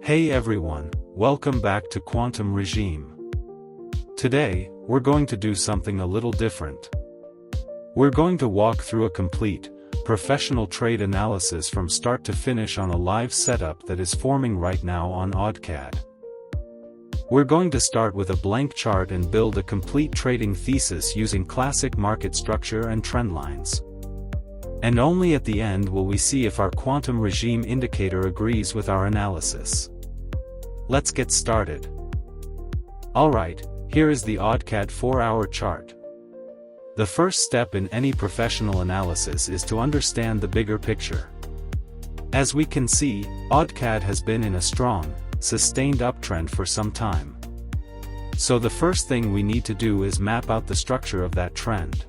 Hey everyone, welcome back to Quantum Regime. Today, we're going to do something a little different. We're going to walk through a complete, professional trade analysis from start to finish on a live setup that is forming right now on AUDCAD. We're going to start with a blank chart and build a complete trading thesis using classic market structure and trend lines. And only at the end will we see if our quantum regime indicator agrees with our analysis. Let's get started. Alright, here is the AUDCAD 4-hour chart. The first step in any professional analysis is to understand the bigger picture. As we can see, AUDCAD has been in a strong, sustained uptrend for some time. So the first thing we need to do is map out the structure of that trend.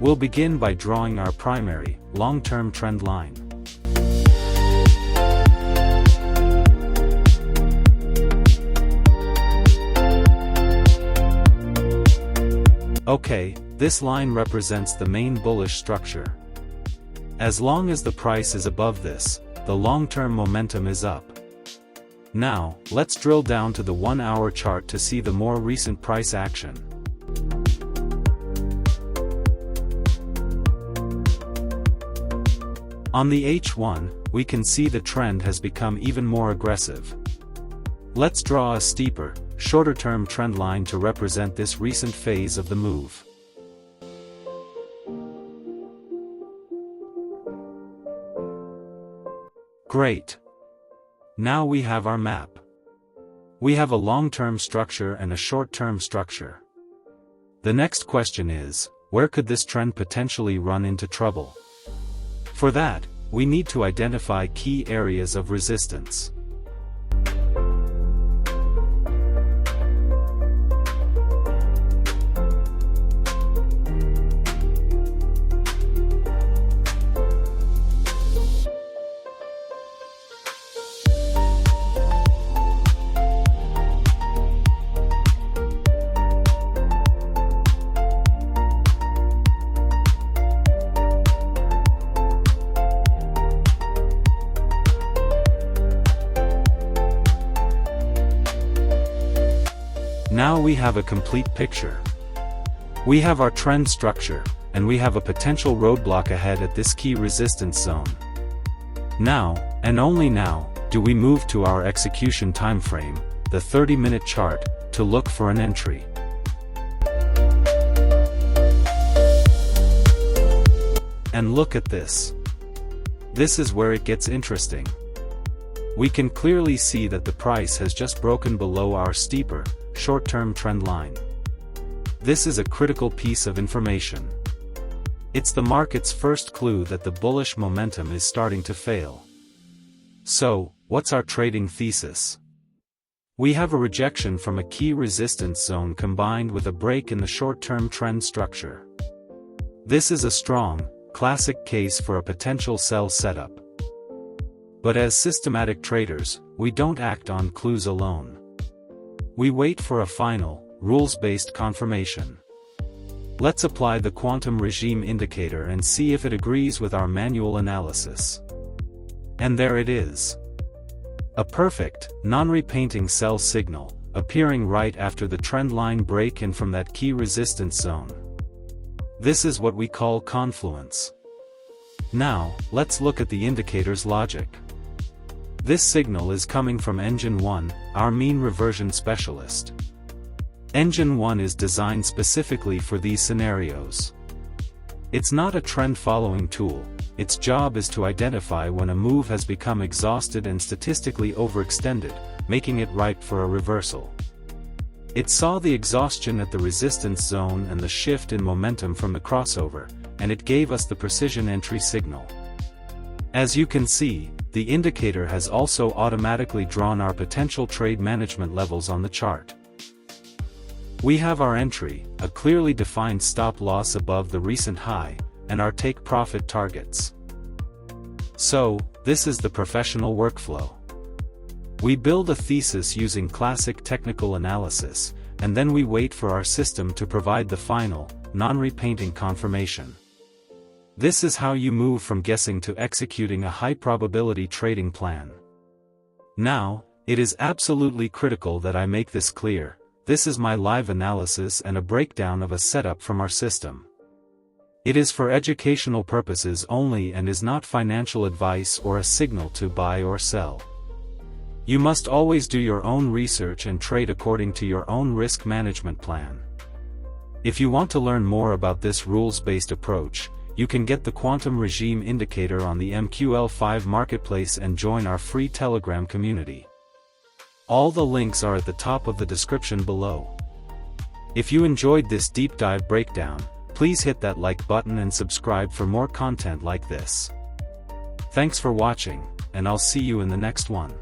We'll begin by drawing our primary, long-term trend line. Okay, this line represents the main bullish structure. As long as the price is above this, the long-term momentum is up. Now, let's drill down to the 1-hour chart to see the more recent price action. On the H1, we can see the trend has become even more aggressive. Let's draw a steeper, shorter-term trend line to represent this recent phase of the move. Great! Now we have our map. We have a long-term structure and a short-term structure. The next question is, where could this trend potentially run into trouble? For that, we need to identify key areas of resistance. Now we have a complete picture. We have our trend structure, and we have a potential roadblock ahead at this key resistance zone. Now, and only now, do we move to our execution timeframe, the 30-minute chart, to look for an entry. And look at this. This is where it gets interesting. We can clearly see that the price has just broken below our steeper, short-term trend line. This is a critical piece of information. It's the market's first clue that the bullish momentum is starting to fail. So, what's our trading thesis? We have a rejection from a key resistance zone combined with a break in the short-term trend structure. This is a strong, classic case for a potential sell setup. But as systematic traders, we don't act on clues alone. We wait for a final, rules-based confirmation. Let's apply the quantum regime indicator and see if it agrees with our manual analysis. And there it is. A perfect, non-repainting sell signal, appearing right after the trend line break in from that key resistance zone. This is what we call confluence. Now, let's look at the indicator's logic. This signal is coming from Engine 1, our mean reversion specialist. Engine 1 is designed specifically for these scenarios. It's not a trend-following tool. Its job is to identify when a move has become exhausted and statistically overextended, making it ripe for a reversal. It saw the exhaustion at the resistance zone and the shift in momentum from the crossover, and it gave us the precision entry signal. As you can see, the indicator has also automatically drawn our potential trade management levels on the chart. We have our entry, a clearly defined stop loss above the recent high, and our take profit targets. So, this is the professional workflow. We build a thesis using classic technical analysis, and then we wait for our system to provide the final, non-repainting confirmation. This is how you move from guessing to executing a high-probability trading plan. Now, it is absolutely critical that I make this clear. This is my live analysis and a breakdown of a setup from our system. It is for educational purposes only and is not financial advice or a signal to buy or sell. You must always do your own research and trade according to your own risk management plan. If you want to learn more about this rules-based approach, you can get the quantum regime indicator on the MQL5 marketplace and join our free Telegram community. All the links are at the top of the description below. If you enjoyed this deep dive breakdown, please hit that like button and subscribe for more content like this. Thanks for watching, and I'll see you in the next one.